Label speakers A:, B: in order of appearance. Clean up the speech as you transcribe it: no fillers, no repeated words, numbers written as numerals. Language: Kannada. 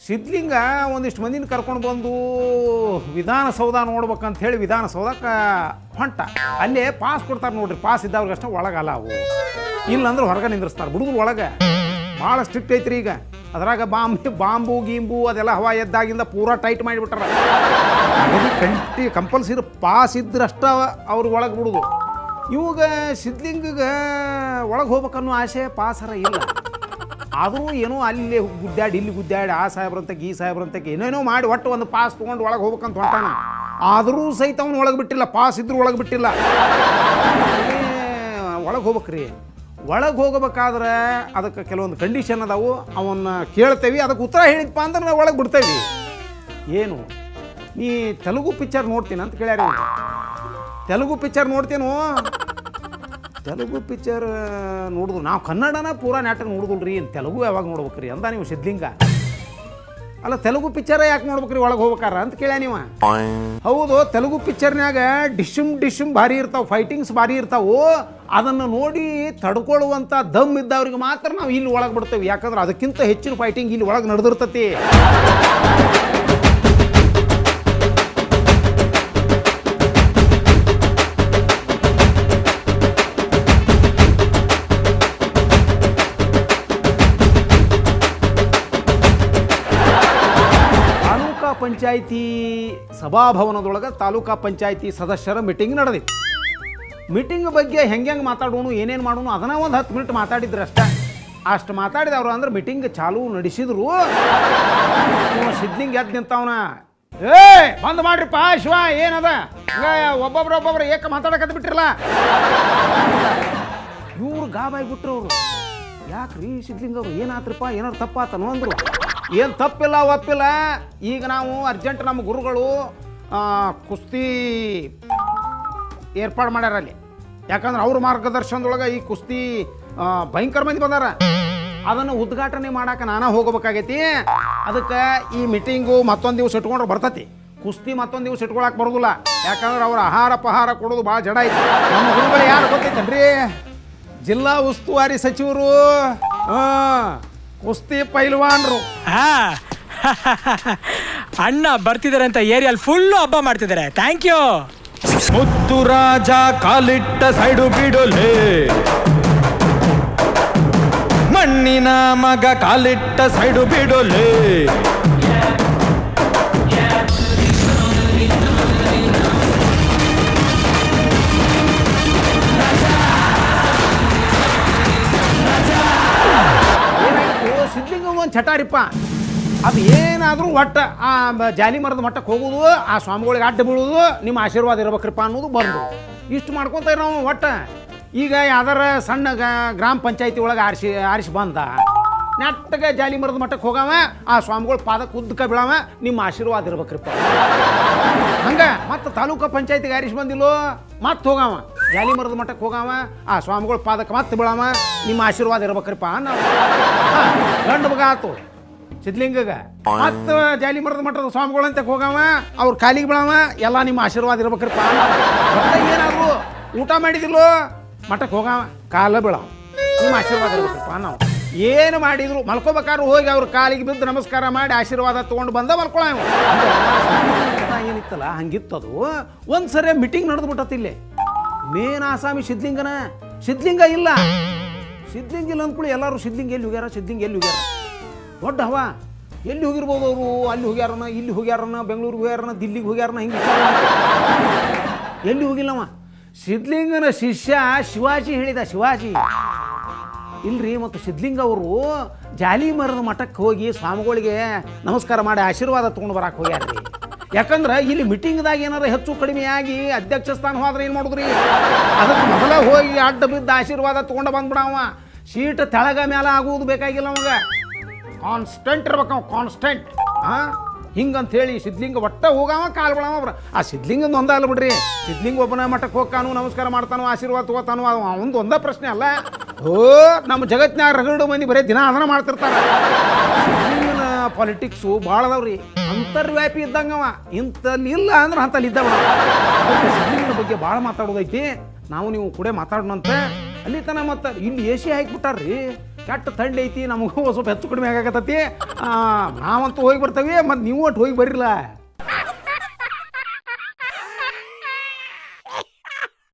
A: ಸಿದ್ಲಿಂಗ ಒಂದಿಷ್ಟು ಮಂದಿನ ಕರ್ಕೊಂಡು ಬಂದು ವಿಧಾನಸೌಧ ನೋಡ್ಬೇಕಂತ ಹೇಳಿ ವಿಧಾನಸೌಧಕ್ಕೆ ಹೊಂಟ. ಅಲ್ಲೇ ಪಾಸ್ ಕೊಡ್ತಾರೆ ನೋಡ್ರಿ, ಪಾಸ್ ಇದ್ದವ್ರಿಗಷ್ಟೇ ಒಳಗಲ್ಲ ಅವು, ಇಲ್ಲಂದ್ರೆ ಹೊರಗೆ ನಿಂದ್ರಿಸ್ತಾರೆ. ಬಿಡುಗರು ಒಳಗೆ ಭಾಳ ಸ್ಟ್ರಿಕ್ಟ್ ಐತ್ರಿ ಈಗ. ಅದ್ರಾಗ ಬಾಂಬು ಗೀಂಬು ಅದೆಲ್ಲ ಹವಾ ಎದ್ದಾಗಿಂದ ಪೂರಾ ಟೈಟ್ ಮಾಡಿಬಿಟ್ಟಾರ. ಕಂಪಲ್ಸರಿ ಪಾಸ್ ಇದ್ರಷ್ಟ ಅವ್ರಿಗೆ ಒಳಗೆ ಬಿಡುದು. ಇವಾಗ ಸಿದ್ಲಿಂಗಗೆ ಒಳಗೆ ಹೋಗ್ಬೇಕನ್ನೋ ಆಸೆ, ಪಾಸರ ಇಲ್ಲ. ಆದರೂ ಏನೋ ಅಲ್ಲಿ ಗುದ್ದಾಡಿ ಇಲ್ಲಿ ಗುದ್ದಾಡಿ ಆ ಸಾಹೇಬ್ರಂತಕ್ಕೆ ಈ ಸಾಹೇಬ್ರಂತಕ್ಕೆ ಏನೇನೋ ಮಾಡಿ ಒಟ್ಟು ಒಂದು ಪಾಸ್ ತೊಗೊಂಡು ಒಳಗೆ ಹೋಗ್ಬೇಕಂತ ಹೊಂಟಾನ. ಆದರೂ ಸಹಿತ ಅವ್ನು ಒಳಗೆ ಬಿಟ್ಟಿಲ್ಲ, ಪಾಸ್ ಇದ್ರೂ ಒಳಗೆ ಬಿಟ್ಟಿಲ್ಲ. ಒಳಗೆ ಹೋಗ್ಬೇಕ್ರಿ. ಒಳಗೆ ಹೋಗಬೇಕಾದ್ರೆ ಅದಕ್ಕೆ ಕೆಲವೊಂದು ಕಂಡೀಷನ್ ಅದಾವು, ಅವನ್ನ ಕೇಳ್ತೇವೆ, ಅದಕ್ಕೆ ಉತ್ತರ ಹೇಳಿದಪ್ಪ ಅಂದ್ರೆ ನಾವು ಒಳಗೆ ಬಿಡ್ತೇವೆ. ಏನು ನೀ ತೆಲುಗು ಪಿಕ್ಚರ್ ನೋಡ್ತೀನಿ ಅಂತ ಕೇಳ್ಯಾರ. ತೆಲುಗು ಪಿಕ್ಚರ್ ನೋಡ್ತೇನೋ, ತೆಲುಗು ಪಿಕ್ಚರ್ ನೋಡಿದ್ರು ನಾವು ಕನ್ನಡನ ಪೂರಾ ನಾಟಕ ನೋಡಿದ್ರಿ, ತೆಲುಗು ಯಾವಾಗ ನೋಡ್ಬೇಕ್ರಿ ಅಂದ ನೀವು ಸಿದ್ಲಿಂಗ. ಅಲ್ಲ ತೆಲುಗು ಪಿಕ್ಚರ ಯಾಕೆ ನೋಡ್ಬೇಕ್ರಿ ಒಳಗೆ ಹೋಗ್ಬೇಕಾರ ಅಂತ ಕೇಳ್ಯ ನೀವು. ಹೌದು, ತೆಲುಗು ಪಿಕ್ಚರ್ನಾಗ ಡಿಶಮ್ ಭಾರಿ ಇರ್ತಾವೆ, ಫೈಟಿಂಗ್ಸ್ ಭಾರಿ ಇರ್ತಾವು. ಅದನ್ನು ನೋಡಿ ತಡ್ಕೊಳ್ಳುವಂಥ ದಮ್ ಇದ್ದವ್ರಿಗೆ ಮಾತ್ರ ನಾವು ಇಲ್ಲಿ ಒಳಗೆ ಬಿಡ್ತೇವೆ. ಯಾಕಂದ್ರೆ ಅದಕ್ಕಿಂತ ಹೆಚ್ಚಿನ ಫೈಟಿಂಗ್ ಇಲ್ಲಿ ಒಳಗೆ ನಡೆದಿರ್ತತಿ. ಪಂಚಾಯಿತಿ ಸಭಾಭವನದೊಳಗೆ ತಾಲೂಕಾ ಪಂಚಾಯಿತಿ ಸದಸ್ಯರ ಮೀಟಿಂಗ್ ನಡೆದಿತ್ತು. ಮೀಟಿಂಗ್ ಬಗ್ಗೆ ಹೆಂಗೆ ಮಾತಾಡೋಣ, ಏನೇನು ಮಾಡೋಣ ಅದನ್ನ ಒಂದು 10 ಮಿನಿಟ್ ಮಾತಾಡಿದ್ರು ಅಷ್ಟೇ. ಅಷ್ಟು ಮಾತಾಡಿದವರು ಅಂದ್ರೆ ಮೀಟಿಂಗ್ ಚಾಲೂ ನಡೆಸಿದ್ರು. ಸಿದ್ಲಿಂಗ್ ಎದ್ದು ನಿಂತವನ, ಬಂದ್ ಮಾಡ್ರಿಪ್ಪ ಶಿವ, ಏನದ ಒಬ್ಬೊಬ್ರು ಏಕ ಮಾತಾಡಕತ್ ಬಿಟ್ಟಿರಲ್ಲ. ಇವ್ರು ಗಾಬಾಗ್ಬಿಟ್ರು. ಅವರು ಯಾಕ್ರಿ ಸಿದ್ಲಿಂಗ್ ಅವರು ಏನಾತ್ರಪ್ಪ, ಏನಾರು ತಪ್ಪಾತನೋ ಅಂದರು. ಏನು ತಪ್ಪಿಲ್ಲ ಒಪ್ಪಿಲ್ಲ, ಈಗ ನಾವು ಅರ್ಜೆಂಟ್ ನಮ್ಮ ಗುರುಗಳು ಕುಸ್ತಿ ಏರ್ಪಾಡು ಮಾಡ್ಯಾರ ಅಲ್ಲಿ. ಯಾಕಂದ್ರೆ ಅವ್ರ ಮಾರ್ಗದರ್ಶನದೊಳಗೆ ಈ ಕುಸ್ತಿ ಭಯಂಕರ ಮಂದಿ ಬಂದಾರ. ಅದನ್ನು ಉದ್ಘಾಟನೆ ಮಾಡಕ್ಕೆ ನಾನಾ ಹೋಗಬೇಕಾಗೈತಿ. ಅದಕ್ಕೆ ಈ ಮೀಟಿಂಗು ಮತ್ತೊಂದು ದಿವಸ ಇಟ್ಕೊಂಡ್ರೆ ಬರ್ತತಿ, ಕುಸ್ತಿ ಮತ್ತೊಂದು ದಿವಸ ಇಟ್ಕೊಳಕ್ಕೆ ಬರೋದಿಲ್ಲ. ಯಾಕಂದ್ರೆ ಅವ್ರ ಆಹಾರ ಪಹಾರ ಕೊಡೋದು ಭಾಳ ಜಡ ಐತಿ. ನಮ್ಮ ಗುರುಗಳು ಯಾರು ಗೊತ್ತೈತನ್ರಿ, ಜಿಲ್ಲಾ ಉಸ್ತುವಾರಿ ಸಚಿವರು, ಕುಸ್ತಿ ಪೈಲ್ವಾನ್ರು.
B: ಅಣ್ಣ ಬರ್ತಿದ್ದಾರೆ ಅಂತ ಏರಿಯಲ್ಲಿ ಫುಲ್ಲು ಹಬ್ಬ ಮಾಡ್ತಿದ್ದಾರೆ. Thank you.
C: ಮುತ್ತು ರಾಜ ಕಾಲಿಟ್ಟ ಸೈಡು ಬಿಡೋಲೆ, ಮಣ್ಣಿನ ಮಗ ಕಾಲಿಟ್ಟ ಸೈಡು ಬಿಡೋಲೆ.
A: ಸಿದ್ಲಿಂಗ ಒಂದು ಚಟಾರಿಪ್ಪ, ಅದು ಏನಾದರೂ ಒಟ್ಟು ಆ ಜಾಲಿ ಮರದ ಮಟ್ಟಕ್ಕೆ ಹೋಗೋದು, ಆ ಸ್ವಾಮಿಗಳಿಗೆ ಅಡ್ಡ ಬೀಳೋದು, ನಿಮ್ಮ ಆಶೀರ್ವಾದ ಇರ್ಬೇಕ್ರಿಪ್ಪ ಅನ್ನೋದು ಬಂದು ಇಷ್ಟು ಮಾಡ್ಕೊತ ನಾವು. ಒಟ್ಟು ಈಗ ಯಾವ್ದಾರ ಸಣ್ಣ ಗ್ರಾಮ ಪಂಚಾಯತಿ ಒಳಗೆ ಆರಿಸಿ ಬಂದ ನೆಟ್ಟಗೆ ಜಾಲಿ ಮರದ ಮಟ್ಟಕ್ಕೆ ಹೋಗವ, ಆ ಸ್ವಾಮಿಗಳ ಪಾದಕ್ಕೆ ಉದ್ದಕ್ಕೆ ಬೀಳವ, ನಿಮ್ಮ ಆಶೀರ್ವಾದ ಇರ್ಬೇಕ್ರಿಪ್ಪ. ಹಂಗೆ ಮತ್ತು ತಾಲೂಕಾ ಪಂಚಾಯತಿಗೆ ಆರಿಸಿ ಬಂದಿಲ್ಲೋ, ಮತ್ತೆ ಹೋಗವ ಜಾಲಿ ಮರದ ಮಟ್ಟಕ್ಕೆ ಹೋಗವ, ಆ ಸ್ವಾಮಿಗಳ ಪಾದಕ್ಕೆ ಮತ್ತೆ ಬೀಳವ, ನಿಮ್ಮ ಆಶೀರ್ವಾದ ಇರ್ಬೇಕ್ರಿಪ್ಪ ಅನ್ನೋ ಗಂಡು ಮಗ ಆತು ಸಿದ್ಲಿಂಗಗ. ಮತ್ತು ಜಾಲಿ ಮರದ ಮಟ್ಟದ ಸ್ವಾಮಿಗಳಂತ ಹೋಗವ, ಅವ್ರ ಕಾಲಿಗೆ ಬೀಳವ, ಎಲ್ಲ ನಿಮ್ಮ ಆಶೀರ್ವಾದ ಇರ್ಬೇಕ್ರಿಪ್ಪ. ಏನಾದ್ರು ಊಟ ಮಾಡಿದಿಲ್ಲೋ, ಮಠಕ್ಕೆ ಹೋಗವ, ಕಾಲ ಬೀಳವ, ನಿಮ್ಮ ಆಶೀರ್ವಾದ ಇರ್ಬೇಕ್ರಿಪ್ಪ. ನಾವು ಏನು ಮಾಡಿದ್ರು ಮಲ್ಕೋಬೇಕಾದ್ರು ಹೋಗಿ ಅವ್ರ ಕಾಲಿಗೆ ಬಿದ್ದು ನಮಸ್ಕಾರ ಮಾಡಿ ಆಶೀರ್ವಾದ ತೊಗೊಂಡು ಬಂದ ಮಲ್ಕೊಳವ. ಏನಿತ್ತಲ್ಲ ಹಂಗಿತ್ತದು. ಒಂದು ಸರಿ ಮೀಟಿಂಗ್ ನಡೆದು ಬಿಟ್ಟತಿ ಇಲ್ಲಿ. ಮೇನ್ ಆಸಾಮಿ ಸಿದ್ಲಿಂಗ ಇಲ್ಲ. ಸಿದ್ಲಿಂಗ ಇಲ್ಲ ಅಂದ್ಕೊಳ್ಳಿ ಎಲ್ಲರೂ ಸಿದ್ಲಿಂಗ ಎಲ್ಲಿ ಹೋಗ್ಯಾರ ದೊಡ್ಡ ಹವ. ಎಲ್ಲಿ ಹೋಗಿರ್ಬೋದು ಅವರು, ಅಲ್ಲಿ ಹೋಗ್ಯಾರನ, ಇಲ್ಲಿ ಹೋಗ್ಯಾರನ, ಬೆಂಗಳೂರಿಗೆ ಹೋಗ್ಯಾರನ, ದಿಲ್ಲಿಗೆ ಹೋಗ್ಯಾರನ, ಹಿಂಗೆ ಎಲ್ಲಿ ಹೋಗಿಲ್ಲವ. ಸಿದ್ಲಿಂಗನ ಶಿಷ್ಯ ಶಿವಾಜಿ ಹೇಳಿದ, ಶಿವಾಜಿ ಇಲ್ರಿ. ಮತ್ತು ಸಿದ್ಲಿಂಗ ಅವರು ಜಾಲಿ ಮರದ ಮಠಕ್ಕೆ ಹೋಗಿ ಸ್ವಾಮಿಗಳಿಗೆ ನಮಸ್ಕಾರ ಮಾಡಿ ಆಶೀರ್ವಾದ ತೊಗೊಂಡು ಬರಕ್ಕೆ ಹೋಗ್ಯಾರ್ರಿ. ಯಾಕಂದ್ರೆ ಇಲ್ಲಿ ಮೀಟಿಂಗ್ದಾಗ ಏನಾರ ಹೆಚ್ಚು ಕಡಿಮೆ ಆಗಿ ಅಧ್ಯಕ್ಷ ಸ್ಥಾನ ಹೋದ್ರೆ ಏನು ಮಾಡಿದ್ರಿ, ಅದಕ್ಕೆ ಮೊದಲ ಹೋಗಿ ಅಡ್ಡ ಬಿದ್ದ ಆಶೀರ್ವಾದ ತೊಗೊಂಡು ಬಂದ್ಬಿಡವ. ಸೀಟ್ ತೆಳಗ ಮೇಲೆ ಆಗುವುದು ಬೇಕಾಗಿಲ್ಲ ಅವಾಗ, ಕಾನ್ಸ್ಟೆಂಟ್ ಇರ್ಬೇಕು ಅವ, ಕಾನ್ಸ್ಟೆಂಟ್. ಹಿಂಗಂತ ಹೇಳಿ ಸಿದ್ಲಿಂಗ ಒಟ್ಟ ಹೋಗವ, ಕಾಲು ಬಿಡವ. ಆ ಸಿದ್ಲಿಂಗಂದು ಒಂದ ಅಲ್ಲ ಬಿಡ್ರಿ, ಸಿದ್ಲಿಂಗ ಒಬ್ಬನ ಮಠಕ್ಕೆ ಹೋಗ್ತಾನು, ನಮಸ್ಕಾರ ಮಾಡ್ತಾನೋ, ಆಶೀರ್ವಾದ ತಗೋತಾನು, ಅವಂದು ಒಂದ ಪ್ರಶ್ನೆ ಅಲ್ಲ. ನಮ್ಮ ಜಗತ್ತಿನಾಗ ರಗಡು ಮಂದಿ ಬರೀ ದಿನ ಅದನ್ನ ಮಾಡ್ತಿರ್ತಾರೆ. ಸಿದ್ಲಿಂಗನ ಪಾಲಿಟಿಕ್ಸು ಭಾಳ ಅದಾವ್ರಿ, ಅಂತರ್ವ್ಯಾಪಿ ಇದ್ದಂಗವ. ಇಂಥಲ್ಲಿ ಇಲ್ಲ ಅಂದ್ರೆ ಅಂತಲ್ಲಿ ಇದ್ದವ. ಸಿದ್ಲಿಂಗನ ಬಗ್ಗೆ ಭಾಳ ಮಾತಾಡೋದೈತಿ. ನಾವು ನೀವು ಕೂಡ ಮಾತಾಡೋಣಂತೆ ಅಲ್ಲಿ ತನ. ಮತ್ತು ಇಲ್ಲಿ AC ಹಾಕಿಬಿಟ್ಟಾರ್ರಿ ಕೆಟ್ಟ ಥಂಡಿ ಐತಿ ನಮಗೂ ಸ್ವಲ್ಪ ಹೆಚ್ಚು ಕಡಿಮೆ ಆಗಾಕತ್ತೈತಿ ನಾವಂತೂ ಹೋಗಿ ಬರ್ತೇವೆ ಮತ್ತು ನೀವು ಒಟ್ಟು ಹೋಗಿ ಬರ್ರಿಲ್ಲ